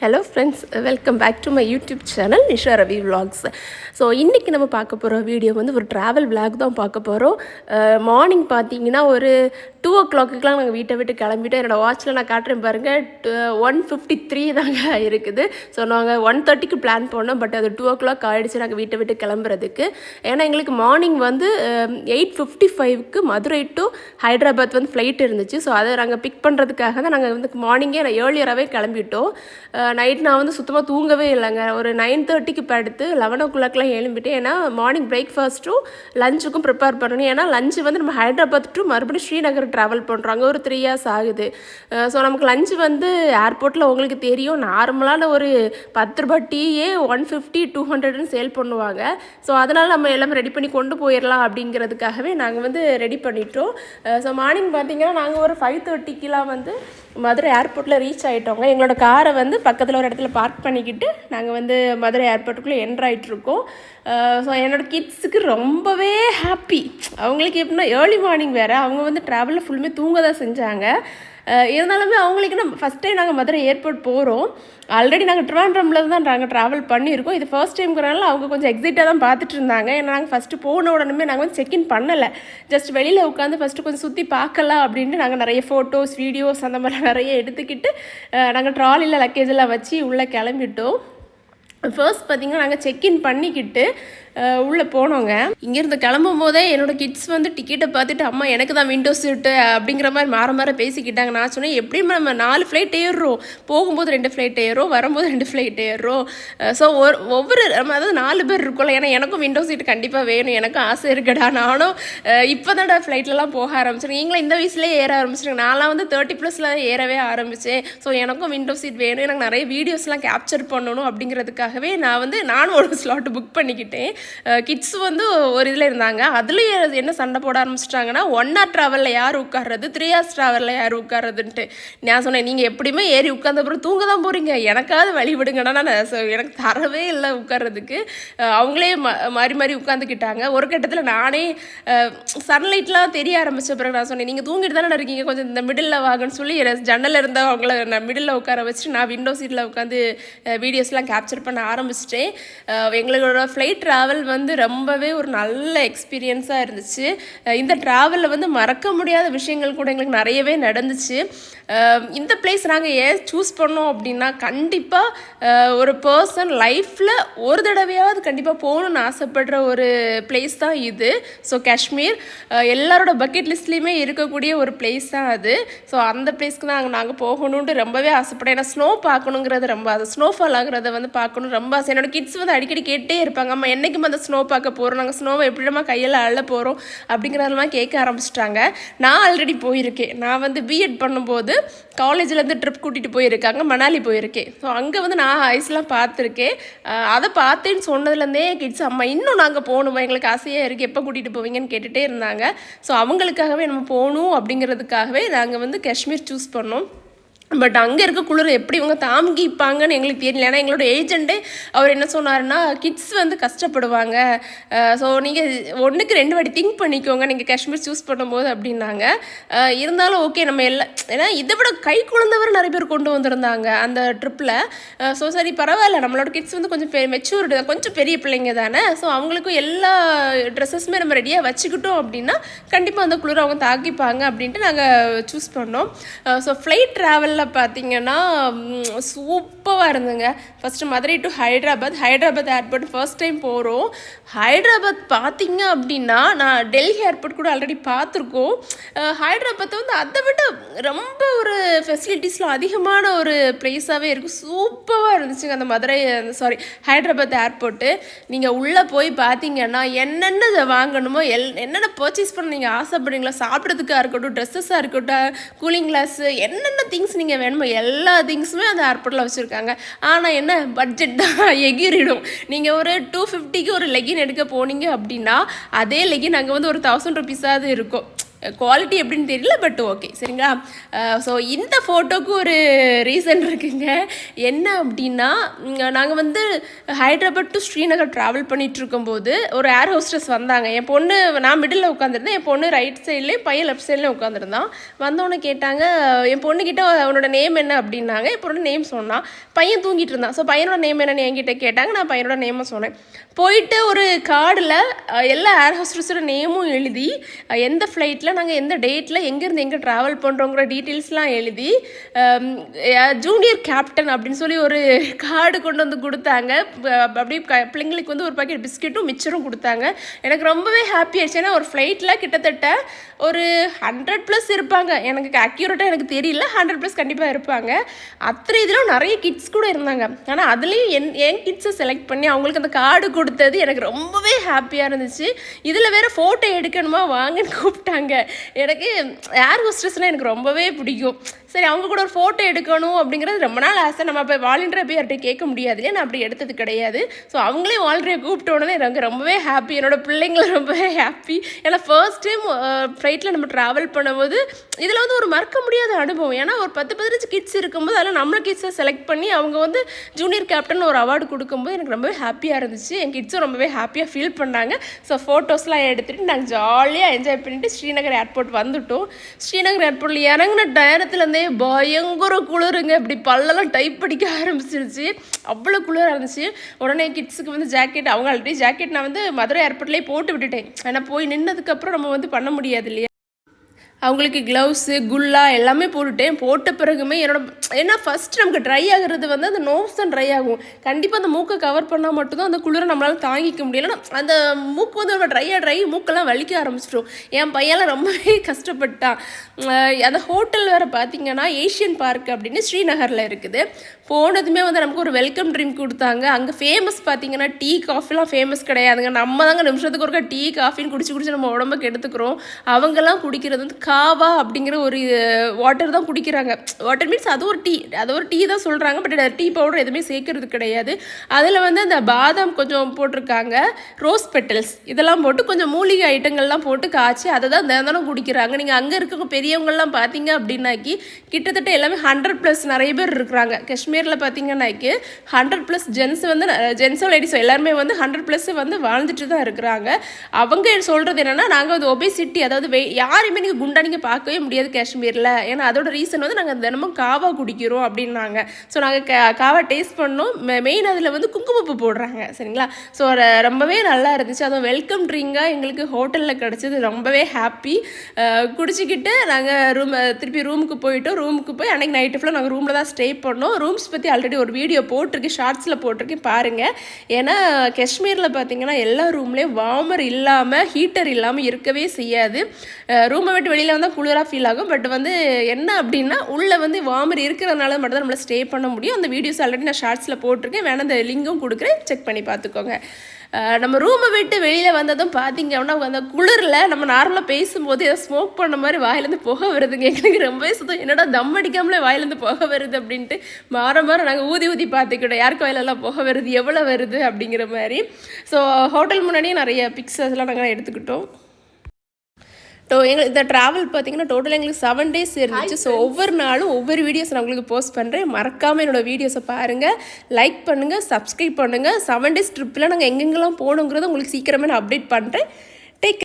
Hello friends, welcome back to my YouTube channel Nisha Ravi vlogs. So இன்றைக்கி நம்ம பார்க்க போகிற வீடியோ வந்து ஒரு ட்ராவல் விளாக் தான் பார்க்க போகிறோம். மார்னிங் பார்த்தீங்கன்னா ஒரு 2 o'clock நாங்கள் வீட்டை விட்டு கிளம்பிட்டோம். என்னோடய வாட்சில் நான் காட்டுறேன் பாருங்கள், 1:53 தாங்க இருக்குது. ஸோ நாங்கள் 1:30க்கு பிளான் பண்ணோம், பட் அது 2 o'clock ஆகிடுச்சு நாங்கள் வீட்டை விட்டு கிளம்புறதுக்கு. ஏன்னா எங்களுக்கு மார்னிங் வந்து 8:55க்கு மதுரை டு ஹைதராபாத் வந்து ஃப்ளைட் இருந்துச்சு. ஸோ அதை நாங்கள் பிக் பண்ணுறதுக்காக தான் நாங்கள் வந்து மார்னிங்கே ஏர்லியராகவே கிளம்பிட்டோம். நைட் நான் வந்து சுத்தமாக தூங்கவே இல்லைங்க. ஒரு 9:30க்கு படுத்து 11 o'clockலாம் எழும்பிட்டேன். ஏன்னா மார்னிங் பிரேக்ஃபாஸ்ட்டும் லஞ்சுக்கும் ப்ரிப்பேர் பண்ணணும். ஏன்னா லஞ்சு வந்து நம்ம ஹைதராபாத் டு மறுபடியும் ஸ்ரீநகர் ட்ராவல் பண்ணுறாங்க, ஒரு 3 hours ஆகுது. ஸோ நமக்கு லஞ்சு வந்து ஏர்போர்ட்டில் உங்களுக்கு தெரியும், நார்மலான ஒரு 10 ரூபாய் டீயே 150 200ன்னு சேல் பண்ணுவாங்க. ஸோ அதனால் நம்ம எல்லாமே ரெடி பண்ணி கொண்டு போயிடலாம் அப்படிங்கிறதுக்காகவே நாங்கள் வந்து ரெடி பண்ணிட்டோம். ஸோ மார்னிங் பார்த்திங்கன்னா நாங்கள் ஒரு 5:30க்கெலாம் வந்து மதுரை ஏர்போர்ட்டில் ரீச் ஆகிட்டோங்க. எங்களோட காரை வந்து பக்கத்தில் ஒரு இடத்துல பார்க் பண்ணிக்கிட்டு நாங்கள் வந்து மதுரை ஏர்போர்ட்டுக்குள்ளே என்ட்ரு ஆகிட்ருக்கோம். ஸோ என்னோடய கிட்ஸுக்கு ரொம்பவே ஹாப்பி. அவங்களுக்கு எப்படின்னா ஏர்லி மார்னிங் வேறு, அவங்க வந்து ட்ராவலில் ஃபுல்லுமே தூங்க தான் செஞ்சாங்க. இருந்தாலுமே அவங்களுக்கு நம்ம ஃபஸ்ட் டைம் நாங்கள் மதுரை ஏர்போர்ட் போகிறோம். ஆல்ரெடி நாங்கள் ட்ரிவாண்ட்ரமில் தான் நாங்கள் ட்ராவல் பண்ணியிருக்கோம். இது ஃபர்ஸ்ட் டைம்ங்கிறனால அவங்க கொஞ்சம் எக்ஸைட்டாக தான் பார்த்துட்டு இருந்தாங்க. ஏன்னா நாங்கள் ஃபஸ்ட்டு போன உடனே நாங்கள் வந்து செக்இன் பண்ணலை, ஜஸ்ட் வெளியில் உட்காந்து ஃபஸ்ட்டு கொஞ்சம் சுற்றி பார்க்கலாம் அப்படின்ட்டு நாங்கள் நிறைய ஃபோட்டோஸ் வீடியோஸ் அந்த மாதிரிலாம் நிறைய எடுத்துக்கிட்டு நாங்கள் ட்ராலியில் லக்கேஜெல்லாம் வச்சு உள்ளே கிளம்பிட்டோம். ஃபர்ஸ்ட் பார்த்திங்கன்னா நாங்கள் செக்இன் பண்ணிக்கிட்டு உள்ளே போனோங்க. இங்கேருந்து கிளம்பும் போதே என்னோடய கிட்ஸ் வந்து டிக்கெட்டை பார்த்துட்டு, அம்மா எனக்கு தான் விண்டோ சீட்டு அப்படிங்கிற மாதிரி மாற பேசிக்கிட்டாங்க. நான் சொன்னேன், எப்படியும் நம்ம 4 ஃப்ளைட் ஏறுறோம், போகும்போது 2 ஃப்ளைட் ஏறுறோம், வரும்போது 2 ஃப்ளைட் ஏறுறோம். ஸோ ஒவ்வொரு அதாவது 4 பேர் இருக்கும்ல. ஏன்னா எனக்கும் விண்டோ சீட்டு கண்டிப்பாக வேணும், எனக்கும் ஆசை இருக்குடா. நானும் இப்போ தான்டா ஃப்ளைட்லலாம் போக ஆரம்பிச்சிருக்கேன். நீங்களும் இந்த வயசுலேயே ஏற ஆரம்பிச்சிருக்கேன். நான்லாம் வந்து 30+ ஏறவே ஆரம்பித்தேன். ஸோ எனக்கும் விண்டோ சீட் வேணும், எனக்கு நிறைய வீடியோஸ்லாம் கேப்சர் பண்ணணும் அப்படிங்கிறதுக்காகவே நானும் ஒரு ஸ்லாட் புக் பண்ணிக்கிட்டேன். கிட்ஸ் வந்து ஒரு இதில் இருந்தாங்க. அதுலேயும் என்ன சண்டை போட ஆரம்பிச்சிட்டாங்கன்னா, 1 hour ட்ராவலில் யார் உட்கார்றது, 3 hours ட்ராவலில் யார் உட்கார்றதுன்ட்டு. நான் சொன்னேன், நீங்கள் எப்படியுமே ஏறி உட்கார்ந்த அப்புறம் தூங்க தான் போகிறீங்க, எனக்காவது வழி விடுங்கன்னா. நான் எனக்கு தரவே இல்லை உட்கார்றதுக்கு. அவங்களே மாறி உட்காந்துக்கிட்டாங்க. ஒரு கட்டத்தில் நானே சன்லைட்லாம் தெரிய ஆரம்பித்த பிறகு நான் சொன்னேன், நீங்கள் தூங்கிட்டு தானே இருக்கீங்க, கொஞ்சம் இந்த மிடில் வாங்கன்னு சொல்லி ஜன்னலில் இருந்தால் அவங்கள நான் மிடில் உட்கார வச்சுட்டு நான் விண்டோ சீட்டில் உட்காந்து வீடியோஸ்லாம் கேப்சர் பண்ண ஆரம்பிச்சிட்டேன். எங்களோட ஃப்ளைட் ட்ராவல் வந்து ரொம்பவே ஒரு நல்ல எக்ஸ்பீரியன்ஸாக இருந்துச்சு. இந்த ட்ராவலில் வந்து மறக்க முடியாத விஷயங்கள் கூட எங்களுக்கு நிறையவே நடந்துச்சு. இந்த பிளேஸ் நாங்கள் ஏன் சூஸ் பண்ணோம் அப்படின்னா, கண்டிப்பாக ஒரு பர்சன் லைஃப்பில் ஒரு தடவையாவது கண்டிப்பாக போகணுன்னு ஆசைப்படுற ஒரு பிளேஸ் தான் இது. ஸோ காஷ்மீர் எல்லாரோட பக்கெட் லிஸ்ட்லேயுமே இருக்கக்கூடிய ஒரு பிளேஸ் தான் அது. ஸோ அந்த பிளேஸ்க்கு தான் நாங்கள் போகணுன்ட்டு ரொம்பவே ஆசைப்பட்டேன். ஏன்னா ஸ்னோ பார்க்கணுங்கிறது ரொம்ப ஆசை, ஸ்னோஃபால் ஆகிறத வந்து பார்க்கணும் ரொம்ப ஆசை. என்னோடய கிட்ஸ் வந்து அடிக்கடி கேட்டே இருப்பாங்க, அம்மா என்றைக்கும் அந்த ஸ்னோ பார்க்க போகிறோம், நாங்கள் ஸ்னோவை எப்படிமா கையில் அள்ள போகிறோம் அப்படிங்கிறதெல்லாம் கேட்க ஆரம்பிச்சிட்டாங்க. நான் ஆல்ரெடி போயிருக்கேன். நான் வந்து பிஎட் பண்ணும்போது காலேஜ்லேருந்து ட்ரிப் கூட்டிகிட்டு போயிருக்காங்க, மணாலி போயிருக்கேன். ஸோ அங்கே வந்து நான் ஐஸ்லாம் பார்த்துருக்கேன். அதை பார்த்தேன்னு சொன்னதுலேருந்தே கிட்ஸ், அம்மா இன்னும் நாங்கள் போகணுமா, எங்களுக்கு ஆசையாக இருக்குது, எப்போ கூட்டிகிட்டு போவீங்கன்னு கேட்டுகிட்டே இருந்தாங்க. ஸோ அவங்களுக்காகவே நம்ம போகணும் அப்படிங்கிறதுக்காகவே நாங்கள் வந்து காஷ்மீர் சூஸ் பண்ணோம். பட் அங்கே இருக்க குளிர் எப்படி இவங்க தாங்கிப்பாங்கன்னு எங்களுக்கு தெரியல. ஏன்னா எங்களோட ஏஜெண்ட்டே அவர் என்ன சொன்னார்னா, கிட்ஸ் வந்து கஷ்டப்படுவாங்க, ஸோ நீங்கள் 1க்கு 2 வாட்டி திங்க் பண்ணிக்கோங்க நீங்கள் காஷ்மீர் சூஸ் பண்ணும்போது அப்படின்னாங்க. இருந்தாலும் ஓகே நம்ம ஏன்னா இதை விட கை குழந்தவர் நிறைய பேர் கொண்டு வந்திருந்தாங்க அந்த ட்ரிப்பில். ஸோ சரி பரவாயில்ல, நம்மளோட கிட்ஸ் வந்து கொஞ்சம் மெச்சூர்டு தான், கொஞ்சம் பெரிய பிள்ளைங்க தானே. ஸோ அவங்களுக்கும் எல்லா ட்ரெஸ்ஸஸுமே நம்ம ரெடியாக வச்சுக்கிட்டோம் அப்படின்னா கண்டிப்பாக அந்த குளிர் அவங்க தாக்கிப்பாங்க அப்படின்ட்டு நாங்கள் சூஸ் பண்ணோம். ஸோ ஃப்ளைட் ட்ராவலில் பார்த்தீங்கன்னா சூப்பராக இருந்துங்க. First Madurai to Hyderabad airport first time போகிறோம். ஹைதராபாத் பார்த்தீங்க அப்படின்னா, நான் டெல்லி ஏர்போர்ட் கூட ஆல்ரெடி பார்த்துருக்கோம். ஹைதராபாத் வந்து அதை விட ரொம்ப ஒரு ஃபெசிலிட்டிஸ்லாம் அதிகமான ஒரு ப்ளேஸாகவே இருக்குது. சூப்பராக இருந்துச்சுங்க அந்த ஹைதராபாத் ஏர்போர்ட்டு. நீங்கள் உள்ளே போய் பார்த்தீங்கன்னா என்னென்ன வாங்கணுமோ என்னென்ன பர்ச்சேஸ் பண்ண நீங்கள் ஆசைப்படுறீங்களா, சாப்பிட்றதுக்காக இருக்கட்டும், ட்ரெஸ்ஸஸாக இருக்கட்டும், கூலிங் கிளாஸு, என்னென்ன திங்ஸ் நீங்கள் வேணுமோ எல்லா திங்ஸுமே அந்த ஏர்போர்ட்டில் வச்சுருக்காங்க. ஆனால் என்ன, பட்ஜெட் தான் எகிரிடும். நீங்கள் ஒரு 250க்கு ஒரு லெகின் எடுக்க போனீங்க அப்படின்னா அதே லெகின் அங்கே வந்து ஒரு 1000 rupees இருக்கும். குவாலிட்டி எப்படின்னு தெரியல, பட் ஓகே சரிங்களா. ஸோ இந்த ஃபோட்டோக்கு ஒரு ரீசன் இருக்குங்க. என்ன அப்படின்னா, நாங்கள் வந்து ஹைதராபாத் டு ஸ்ரீநகர் ட்ராவல் பண்ணிகிட்டு இருக்கும்போது ஒரு ஏர் ஹோஸ்டஸ் வந்தாங்க. என் பொண்ணு, நான் மிடில் உட்காந்துருந்தேன், என் பொண்ணு ரைட் சைட்லேயும் பையன் லெஃப்ட் சைட்லேயும் உட்காந்துருந்தான். வந்தவொடனே கேட்டாங்க என் பொண்ணுக்கிட்ட அவனோட நேம் என்ன அப்படின்னாங்க. என் பொண்ணு நேம் சொன்னான். பையன் தூங்கிட்டு இருந்தான். ஸோ பையனோட நேம் என்னன்னு என்கிட்ட கேட்டாங்க. நான் பையனோட நேமை சொன்னேன். போயிட்டு ஒரு கார்டில் எல்லா ஏர் ஹோஸ்டஸோட நேமும் எழுதி, எந்த ஃப்ளைட்டில் நாங்கள் எந்த டேட்டில் எங்கேருந்து எங்கே ட்ராவல் பண்ணுறோங்கிற டீட்டெயில்ஸ்லாம் எழுதி, ஜூனியர் கேப்டன் அப்படின்னு சொல்லி ஒரு கார்டு கொண்டு வந்து கொடுத்தாங்க. அப்படியே பிள்ளைங்களுக்கு வந்து ஒரு பாக்கெட் பிஸ்கெட்டும் மிச்சரும் கொடுத்தாங்க. எனக்கு ரொம்பவே ஹாப்பி ஆயிடுச்சு. ஏன்னா ஒரு ஃப்ளைட்டில் கிட்டத்தட்ட ஒரு 100+ இருப்பாங்க. எனக்கு அக்யூரேட்டாக எனக்கு தெரியல, 100+ கண்டிப்பாக இருப்பாங்க. அத்தனை இதிலும் நிறைய கிட்ஸ் கூட இருந்தாங்க. ஆனால் அதுலேயும் என் கிட்ஸை செலக்ட் பண்ணி அவங்களுக்கு அந்த கார்டு கொடுத்தது எனக்கு ரொம்பவே ஹாப்பியாக இருந்துச்சு. இதில் வேறு ஃபோட்டோ எடுக்கணுமா வாங்கன்னு கூப்பிட்டாங்க. எனக்கு ஏர் ஹோஸ்டஸ்னால் எனக்கு ரொம்பவே பிடிக்கும். சரி, அவங்க கூட ஒரு ஃபோட்டோ எடுக்கணும் அப்படிங்கிறது ரொம்ப நாள் ஆசை. நம்ம இப்போ வாலண்டியராக போய் யார்கிட்ட கேட்க முடியாது இல்லையா, நான் அப்படி எடுத்தது கிடையாது. ஸோ அவங்களே வாலண்டியராக கூப்பிட்டோன்னே எனக்கு ரொம்பவே ஹாப்பி. என்னோடய பிள்ளைங்கள ரொம்பவே ஹாப்பி. ஏன்னா ஃபர்ஸ்ட் டைம் ஃப்ளைட்டில் நம்ம ட்ராவல் பண்ணும்போது இதில் வந்து ஒரு மறக்க முடியாத அனுபவம். ஏன்னா ஒரு 10-15 கிட்ஸ் இருக்கும்போது அதில் நம்மளை கிட்ஸை செலக்ட் பண்ணி அவங்க வந்து ஜூனியர் கேப்டன் ஒரு அவார்டு கொடுக்கும்போது எனக்கு ரொம்பவே ஹாப்பியாக இருந்துச்சு. என் கிட்ஸும் ரொம்பவே ஹாப்பியாக ஃபீல் பண்ணாங்க. ஸோ ஃபோட்டோஸ்லாம் எடுத்துகிட்டு நாங்கள் ஜாலியாக என்ஜாய் பண்ணிவிட்டு ஸ்ரீநகர் ஏர்போர்ட் வந்துவிட்டோம். ஸ்ரீநகர் ஏர்போர்ட்டில் இறங்கின நேரத்துலேருந்தே பயங்கர குளிருங்க. இப்படி பல்லெல்லாம் டைப் அடிக்க ஆரம்பிச்சிருச்சு. அவ்வளோ குளிராக இருந்துச்சு. உடனே கிட்ஸுக்கு வந்து ஜாக்கெட், அவங்க ஆல்ரெடி ஜாக்கெட் நான் வந்து மதுரை ஏர்போர்ட்லேயே போட்டு விட்டுட்டேன். ஏன்னா போய் நின்னதுக்கப்புறம் நம்ம வந்து பண்ண முடியாது இல்லையா. அவங்களுக்கு க்ளவுஸு, குல்லா எல்லாமே போட்டுட்டேன். போட்ட பிறகுமே ஏன்னா ஃபஸ்ட் நமக்கு ட்ரை ஆகிறது வந்து அந்த நோஸ் தான் ட்ரை ஆகும். கண்டிப்பாக அந்த மூக்கை கவர் பண்ணால் மட்டும்தான் அந்த குளிரை நம்மளால் தாங்கிக்க முடியல. அந்த மூக்கு வந்து நம்ம ட்ரை மூக்கெல்லாம் வலிக்க ஆரம்பிச்சிட்டோம். என் பையெல்லாம் ரொம்பவே கஷ்டப்பட்டான். அந்த ஹோட்டல் வேறு பார்த்திங்கன்னா ஏஷியன் பார்க் அப்படின்னு ஸ்ரீநகரில் இருக்குது. போனதுமே வந்து நமக்கு ஒரு வெல்கம் ட்ரிங்க் கொடுத்தாங்க. அங்கே ஃபேமஸ் பார்த்திங்கன்னா டீ காஃபிலாம் ஃபேமஸ் கிடையாதுங்க. நம்ம தாங்க நிமிஷத்துக்கு ஒருக்கா டீ காஃபின்னு குடிச்சு நம்ம உடம்புக்கு எடுத்துக்கிறோம். அவங்கெல்லாம் குடிக்கிறது வந்து காவா அப்படிங்கிற ஒரு வாட்டர் தான் குடிக்கிறாங்க. வாட்டர் மீன்ஸ் அது ஒரு டீ தான் சொல்கிறாங்க. பட் டீ பவுடர் எதுவுமே சேர்க்கறது கிடையாது. அதில் வந்து அந்த பாதாம் கொஞ்சம் போட்டிருக்காங்க, ரோஸ் பெட்டல்ஸ் இதெல்லாம் போட்டு கொஞ்சம் மூலிகை ஐட்டங்கள்லாம் போட்டு காய்ச்சி அதை தான் தினம் குடிக்கிறாங்க. நீங்கள் அங்கே இருக்க பெரியவங்கள்லாம் பார்த்தீங்க அப்படின்னாக்கி கிட்டத்தட்ட எல்லாமே 100+ நிறைய பேர் இருக்கிறாங்க. காஷ்மீரில் பார்த்தீங்கன்னாக்கி 100+ ஜென்ஸோ லேடிஸோ எல்லாருமே வந்து 100+ வந்து வாழ்ந்துட்டு தான் இருக்கிறாங்க. அவங்க சொல்கிறது என்னென்னா, நாங்கள் வந்து ஒபேசிட்டி, அதாவது யாருமே நீங்கள் குண்டா நீங்கள் பார்க்கவே முடியாது காஷ்மீரில். ஏன்னா அதோட ரீசன் வந்து நாங்கள் தினமும் காவா குடிக்கிறோம் அப்படின்னாங்க. ஸோ நாங்கள் காவா டேஸ்ட் பண்ணோம். மெயின் அதில் வந்து குங்குமப்பூ போடுறாங்க சரிங்களா. ஸோ ரொம்பவே நல்லா இருந்துச்சு. அதுவும் வெல்கம் ட்ரிங்காக எங்களுக்கு ஹோட்டலில் கிடச்சிது. ரொம்பவே ஹாப்பி. குடிச்சிக்கிட்டு நாங்கள் திருப்பி ரூமுக்கு போயிட்டோம். ரூமுக்கு போய் அன்றைக்கி நைட்டு ஃபுல்லாக நாங்கள் ரூமில் தான் ஸ்டே பண்ணோம். ரூம்ஸ் பற்றி ஆல்ரெடி ஒரு வீடியோ போட்டிருக்கேன், ஷார்ட்ஸில் போட்டிருக்கேன் பாருங்கள். ஏன்னா காஷ்மீரில் பார்த்தீங்கன்னா எல்லா ரூம்லேயும் வார்மர் இல்லாமல், ஹீட்டர் இல்லாமல் இருக்கவே செய்யாது. ரூமை விட்டு வெளியில் வந்தால் குளிராக ஃபீல் ஆகும். பட் வந்து என்ன அப்படின்னா உள்ளே வந்து வார்மர் இருக்கிறதுனால மட்டும் தான் நம்மளை ஸ்டே பண்ண முடியும். அந்த வீடியோஸ் ஆல்ரெடி நான் ஷார்ட்ஸில் போட்டிருக்கேன், வேணால் அந்த லிங்கும் கொடுக்குறேன், செக் பண்ணி பார்த்துக்கோங்க. நம்ம ரூமை விட்டு வெளியில் வந்ததும் பார்த்தீங்க அப்படின்னா அந்த குளிரில் நம்ம நார்மலாக பேசும்போது ஏதோ ஸ்மோக் பண்ண மாதிரி வாயிலேருந்து புகை வருதுங்க. எங்களுக்கு ரொம்பவே சுத்தம், என்னடா தம் அடிக்காமலே வாயிலேருந்து புகை வருது அப்படின்ட்டு மாற நாங்கள் ஊதி பார்த்துக்கிட்டோம். யாருக்கு வாயிலெல்லாம் புகை வருது, எவ்வளோ வருது அப்படிங்கிற மாதிரி. ஸோ ஹோட்டல் முன்னாடியே நிறைய பிக்சர்ஸ்லாம் நாங்கள் எடுத்துக்கிட்டோம். இந்த ட்ராவல் பார்த்தீங்கன்னா டோட்டலாக எங்களுக்கு 7 days இருந்துச்சு. ஸோ ஒவ்வொரு நாளும் ஒவ்வொரு வீடியோஸ் நான் உங்களுக்கு போஸ்ட் பண்ணுறேன். மறக்காமல் என்னோடய வீடியோஸை பாருங்கள், லைக் பண்ணுங்கள், சப்ஸ்கிரைப் பண்ணுங்கள். 7 days ட்ரிப்பில் நாங்கள் எங்கெங்கெல்லாம் போகணுங்கிறத உங்களுக்கு சீக்கிரமே நான் அப்டேட் பண்ணுறேன்.